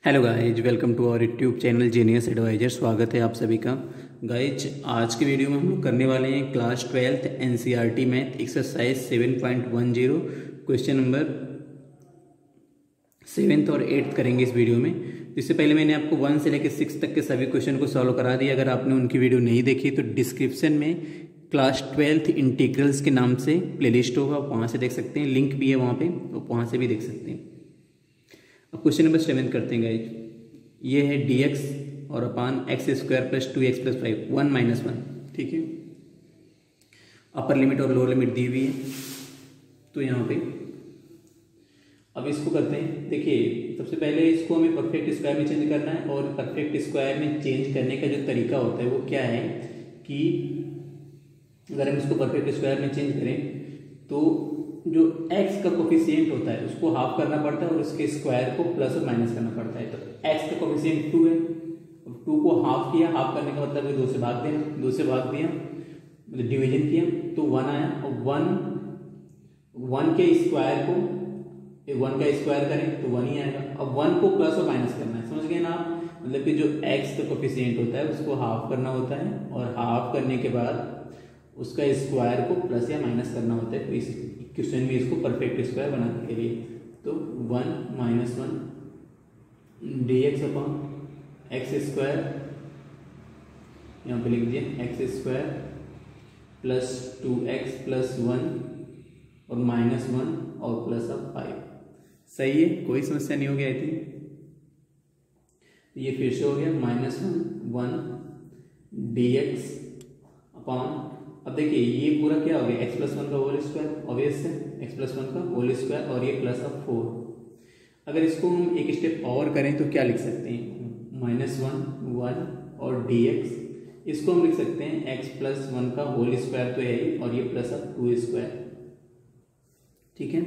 Hello guys, welcome to our YouTube channel genius advisor. स्वागत है आप सभी का। गाइज, आज के वीडियो में हम लोग करने वाले हैं class 12th NCERT math exercise 7.10 question number 7th और 8th करेंगे इस वीडियो में। इससे पहले मैंने आपको 1 से लेकर 6 तक के सभी क्वेश्चन को सॉल्व करा दिया। अगर आपने उनकी वीडियो नहीं देखी तो डिस्क्रिप्शन में क्लास 12th इंटीग्रल्स के नाम से प्लेलिस्ट होगा, आप वहाँ से देख सकते हैं। लिंक भी है वहाँ पे, तो वहाँ से भी देख सकते हैं। अब क्वेश्चन नंबर 7 करते हैं गाइज। ये है dx और अपान x square plus 2x plus 5 1 minus 1। ठीक है, अपर लिमिट और लोअर लिमिट दी हुई है। तो यहाँ पे अब इसको करते हैं। देखिए, सबसे पहले इसको हमें परफेक्ट स्क्वायर में चेंज करना है, और परफेक्ट स्क्वायर में चेंज करने का जो तरीका होता है वो क्या है कि अगर हम इसको परफेक्ट स्क्वायर में चेंज करें तो जो x का कोफिशिएंट होता है उसको हाफ करना पड़ता है और उसके स्क्वायर को प्लस और माइनस करना पड़ता है। तो x का कोफिशिएंट 2 है, 2 को हाफ किया, हाफ करने का मतलब है 2 से भाग देना, 2 से भाग दिया मतलब डिवीजन किया तो 1 आया। और 1 के स्क्वायर को 1 का स्क्वायर करें तो 1 ही आएगा। अब 1 को प्लस और माइनस करना है, समझ गए ना आप? मतलब कि जो x का कोफिशिएंट होता है उसको हाफ करना होता है, और हाफ करने के बाद उसका स्क्वायर को प्लस या माइनस करना होता है। तो इस क्वेश्चन में इसको परफेक्ट स्क्वायर बनाने के लिए तो 1 minus 1 dx upon x square, यहाँ पे लिख दिए x square plus 2x plus 1 और माइनस 1 और प्लस अब 5। सही है, कोई समस्या नहीं हो गया। आई थिंक ये फिर से हो गया माइनस 1 dx अपॉन, अब देखिए ये पूरा क्या हो गया, x प्लस 1 का होल स्क्वायर, ऑब्वियस है x प्लस 1 का होल स्क्वायर, और ये प्लस अब 4। अगर इसको हम एक स्टेप और करें तो क्या लिख सकते हैं, माइनस 1 और dx, इसको हम लिख सकते हैं x प्लस 1 का होल स्क्वायर तो है ही, और ये प्लस अब 2 स्क्वायर। ठीक है,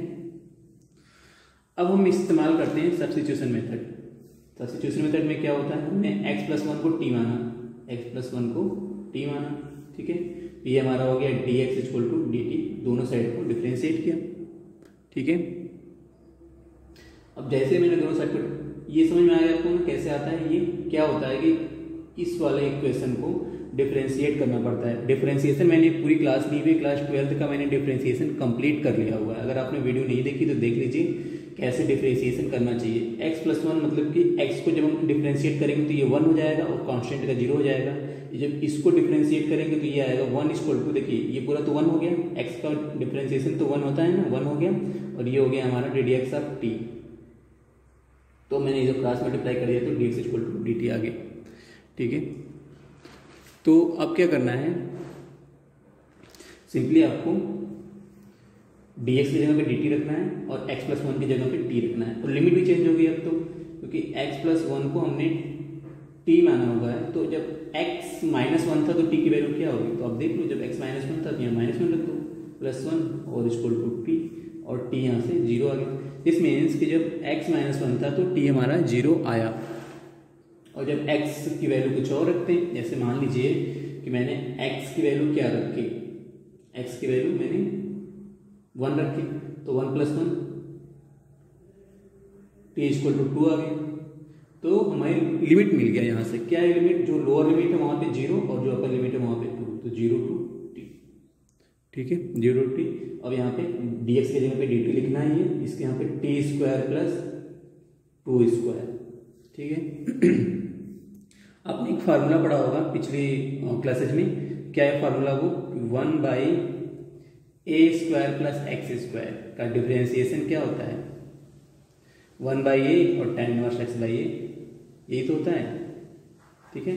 अब हम इस्तेमाल करते हैं सब्स्टिट्यूशन मेथड। सब्स्टिट्यूशन मेथड में क्या होता है, हमने x प्लस 1 को t माना, x प्लस 1 को t माना। ठीक है, ये हमारा हो गया dx इक्वल टू dt, दोनों साइड को डिफ्रेंशिएट किया। ठीक है, अब जैसे मैंने दोनों साइड को, ये समझ में आ गया आपको ना कैसे आता है। ये क्या होता है कि इस वाले इक्वेशन को डिफ्रेंशिएट करना पड़ता है। डिफ्रेंशिएशन मैंने पूरी क्लास ली हुई, क्लास 12th का मैंने डिफ्रेंशिएशन कंप्लीट कर लिया हुआ है। अगर आपने वीडियो नहीं देखी तो देख लीजिए कैसे डिफ्रेंशिएशन करना चाहिए। x प्लस 1 मतलब कि x को जब हम डिफ्रेंशिएट करेंगे तो ये 1 हो जाएगा और कांस्टेंट का 0 हो जाएगा। जब इसको डिफ्रेंशिएट करेंगे तो ये आएगा 1 इक्वल टू, देखिए ये पूरा तो 1 हो गया, x का डिफ्रेंशिएशन तो 1 होता है ना, 1 हो गया, और ये हो गया हमारा ddx ऑफ t। तो मैंने जब क्रॉस मल्टीप्लाई कर दिया तो dx इक्वल टू dt आ गया। ठीक है, तो अब क्या करना है, सिंपली आपको dx की जगह पे dt रखना है और x प्लस 1 की जगह पे t रखना है, और लिमिट भी चेंज हो गई अब तो, क्योंकि x प्लस 1 को हमने t माना हुआ है। तो जब x माइनस 1 था तो t की वैल्यू क्या होगी, तो आप देख लो, जब x माइनस 1 था तो यहाँ माइनस 1 रख दो, प्लस 1 और इक्वल टू t, और t यहाँ से 0 आ गया। दिस मीन्स कि जब x माइनस 1 था तो t हमारा 0 आया। और जब x की वैल्यू कुछ और रखते हैं, जैसे मान लीजिए कि मैंने x की वैल्यू क्या रखी, x की वैल्यू मैंने 1 रखी, तो 1 प्लस 1 t इक्वल टू 2 आ गया। तो हमारी लिमिट मिल गया। यहाँ से क्या है लिमिट, जो लोअर लिमिट है वहाँ पे 0 और जो अपर लिमिट है वहाँ पे 2, तो 0 टू t। ठीक है, 0 टू t। अब यहाँ पे dx की जगह पे dt लिखना है, ये इसके यहाँ पे t स्क्वायर प्लस 2 स्क्वायर। ठीक है, आपने एक फार्मूला पढ़ा होगा पिछली क्लासेज में, क्या है फार्मूला वो, 1 by A square plus x square का डिफ्रेंशिएशन क्या होता है, 1 बाई ए और tan इनवर्स x बाई ए, यही तो होता है। ठीक है,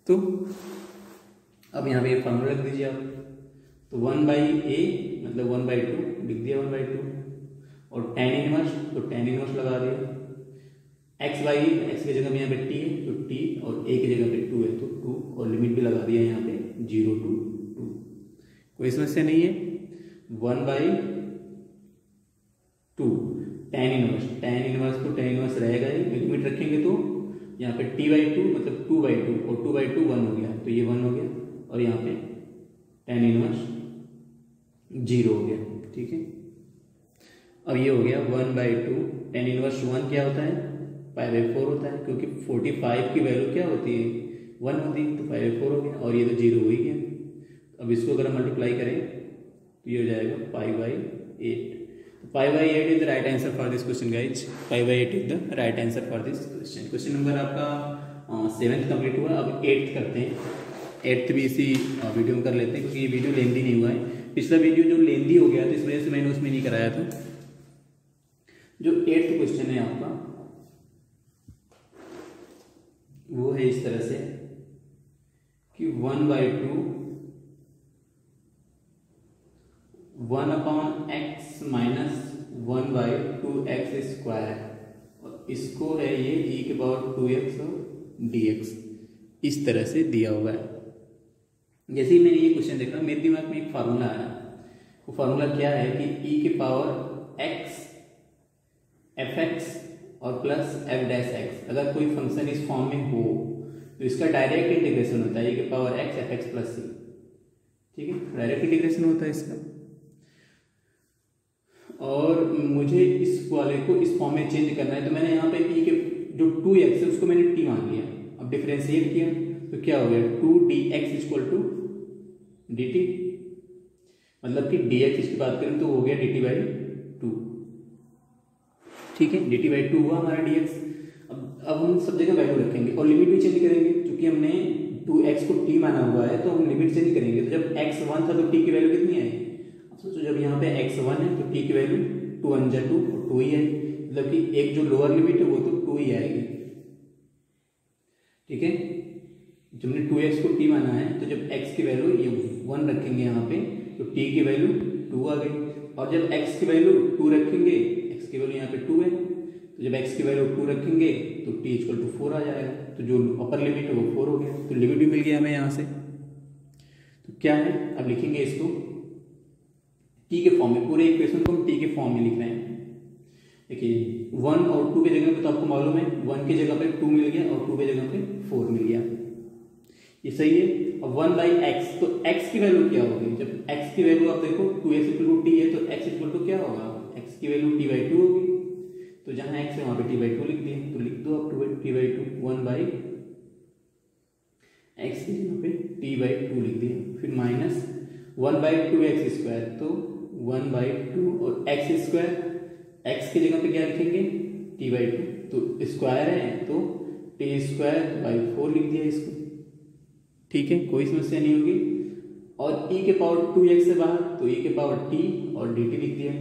तो अब यहाँ पे फार्मूला लिख दीजिए आप, तो 1 बाई ए मतलब 1 बाई 2 लिख दिया, 1 बाई 2, और tan इनवर्स तो tan इनवर्स लगा दिया, x बाई एक्स की जगह में यहाँ पे t है तो t, और a की जगह पे 2 है तो 2, और लिमिट भी लगा दिया यहाँ पे 0 टू 2। कोई समस्या नहीं है। 1 बाई 2 tan इनवर्स तो tan इनवर्स रहेगा ही, लिमिट रखेंगे तो यहाँ पे t बाई 2 मतलब 2 बाई 2, और 2 बाई 2 1 हो गया, तो ये 1 हो गया, और यहाँ पे tan इनवर्स 0 हो गया। ठीक है, अब ये हो गया 1 बाई 2, tan इनवर्स 1 क्या होता है, पाई बाई 4 होता है, क्योंकि 45 की वैल्यू क्या होती है 1 होती है, तो पाई बाई 4 हो गया और ये तो 0 हो ही गया। अब इसको अगर हम मल्टीप्लाई करें तो ये हो जाएगा पाई बाई 8। तो pi by 8 is the right answer for this question guys. Pi by 8 is the right answer for this question. Question number आपका 7th कंप्लीट हुआ। अब 8th करते हैं। 8th भी इसी वीडियो में कर लेते हैं, क्योंकि ये वीडियो लेंदी नहीं हुआ है। पिछला वीडियो जो लेंदी हो गया तो इस वजह से मैंने उसमें नहीं कराया था। जो 8th क्वेश्चन है आपका वो है इस तरह से कि 1/2 1/x माइनस 1/2x स्क्वायर, और इसको है ये e⁻²x और dx इस तरह से दिया हुआ है। जैसे ही मैंने ये क्वेश्चन देखा मेरे दिमाग में एक फार्मूला आया। वो फार्मूला क्या है कि e⁻x fx और प्लस f'(x) अगर कोई फंक्शन इस फॉर्म में हो तो इसका डायरेक्ट इंटीग्रेशन होता है e⁻x fx प्लस c। ठीक है, डायरेक्ट इंटीग्रेशन होता है इसका। और मुझे इस वाले को इस फॉर्म में चेंज करना है, तो मैंने यहाँ पे e के जो 2x है उसको मैंने t मान लिया। अब डिफरेंशिएट किया तो क्या हो गया 2dx = dt, मतलब कि dx की बात करें तो हो गया dt/2। ठीक है, dt/2 हुआ हमारा dx। अब हम सब जगह वैल्यू रखेंगे और लिमिट भी चेंज करेंगे, क्योंकि हमने 2x को t माना हुआ है तो हम लिमिट चेंज करेंगे। तो जब x 1 था तो t की वैल्यू कितनी आई? अब सोचो जब यहाँ पे x 1 है तो t की वैल्यू 2 × 2 और 2 ही है, मतलब कि एक जो लोअर लिमिट है वो तो 2 ही आएगी। ठीक है, जब हमने 2x को t माना है तो जब x की वैल्यू ये 1 रखेंगे यहाँ पे तो t की वैल्यू 2 आ गई, और जब x की वैल्यू 2 रखेंगे, x की वैल्यू यहाँ पे 2 है, तो जब x की वैल्यू 2 रखेंगे तो t = 4 आ जाएगा। तो जो अपर लिमिट है वो 4 हो गया, तो लिमिट भी मिल गया हमें यहाँ से। तो क्या है, अब लिखेंगे इसको t के फॉर्म में, पूरे इक्वेशन को हम t के फॉर्म में लिख रहे हैं। देखिए 1 और 2 की जगह पे तो आपको मालूम है 1 की जगह पे 2 मिल गया और 2 की जगह पे 4 मिल गया, ये सही है। अब 1/x, तो x की वैल्यू क्या होगी? जब x की वैल्यू आप देखो 2x = t है तो x = क्या होगा? x की वैल्यू t/2 होगी। तो जहां x है वहां पे t/2 लिख दिए, तो लिख दो आप t/2 1/x की जगह पे t/2 लिख दिए, फिर माइनस 1/2x², तो 1/2 और x², x की जगह पे क्या लिखेंगे t/2, तो स्क्वायर है तो t²/4 लिख दिया इसको। ठीक है, कोई समस्या नहीं होगी। और e⁻2x से बाहर तो e⁻t और dt लिख दिया।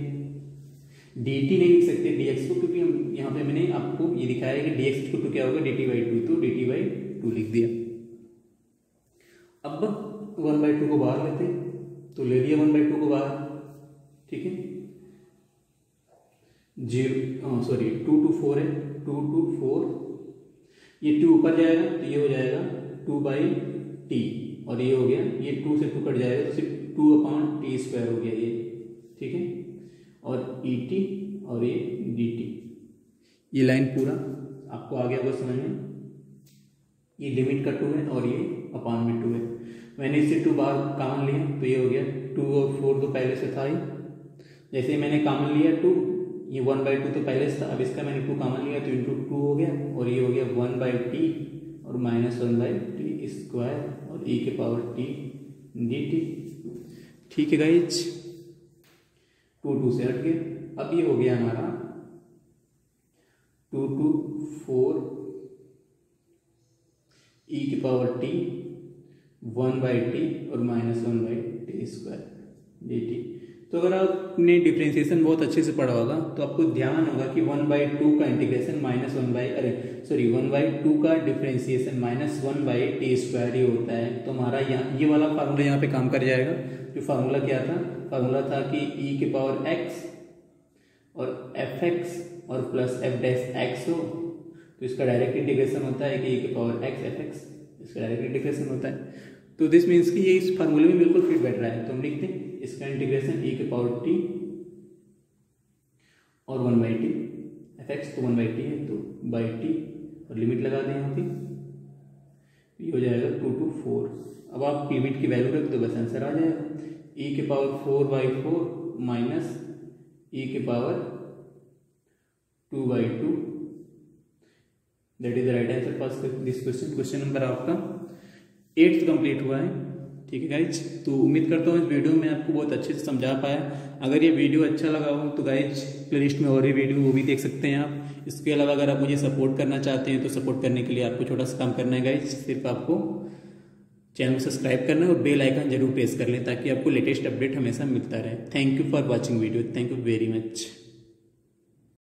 dt नहीं लिख सकते dx को, क्योंकि हम यहाँ पे मैंने आपको ये दिखाया है कि dx = क्या होगा dt/2, तो dt/2 लिख दिया। अब 1/2 को बाहर लेते हैं, तो ले लिया 1/2 को बाहर। ठीक है, 2 to 4 है, 2 to 4, ये 2 ऊपर जाएगा तो ये हो जाएगा 2/t, और ये हो गया, ये 2 से 2 कट जाएगा तो सिर्फ 2/t² हो गया ये। ठीक है, और et और ये dt, ये लाइन पूरा आपको आ गया होगा समझ में। ये लिमिट का 2 है और ये अपान में 2 है। मैंने इससे 2 बार कॉमन लिया तो ये हो गया 2 और 4 तो पहले से था ही। जैसे ही मैंने कॉमन लिया 2, ये 1/2 तो पहले से था, अब इसका मैंने 2 कॉमन लिया तो इंटू 2 हो गया, और ये हो गया 1/t और माइनस 1/t² और e⁻t dt। ठीक है गाइज, 2 से हट गया। अब ये हो गया हमारा 2 to 4 e⁻t 1/t और माइनस 1/t² dt। तो अगर आपने डिफ्रेंसिएशन बहुत अच्छे से पढ़ा होगा तो आपको ध्यान होगा कि 1/2 का इंटीग्रेशन -1/2 का डिफ्रेंसिएशन -1/t² ही होता है। तो हमारा यहाँ ये वाला फार्मूला यहाँ पे काम कर जाएगा। जो फार्मूला क्या था? फार्मूला था कि e⁻x और fx और प्लस f'(x) हो तो इसका डायरेक्ट इंटीग्रेशन होता है कि e⁻x fx, इसका डायरेक्ट इंटीग्रेशन होता है। तो दिस मीन्स कि ये इस फार्मूले में बिल्कुल फिट बैठ रहा है। तो हम लिखते हैं इसका इंटीग्रेशन e⁻t और 1/t, fx तो 1/t है तो t, और लिमिट लगा दें यहाँ पे, ये हो जाएगा 2 to 4। अब आप लिमिट की वैल्यू रख दो, बस आंसर आ जाएगा e⁻4/4 minus e⁻2/2 that is the right answer for this question. Question number आपका 8th कंप्लीट हुआ है। ठीक है गाइज, तो उम्मीद करता हूँ इस वीडियो में आपको बहुत अच्छे से समझा पाया। अगर ये वीडियो अच्छा लगा हो तो गाइज प्लेलिस्ट में और भी वीडियो वो भी देख सकते हैं आप। इसके अलावा अगर आप मुझे सपोर्ट करना चाहते हैं तो सपोर्ट करने के लिए आपको छोटा सा काम करना है गाइज, सिर्फ आपको चैनल को सब्सक्राइब करना है और बेल आइकन जरूर प्रेस कर लें ताकि आपको लेटेस्ट अपडेट हमेशा मिलता रहे। Thank you for watching video, thank you very much.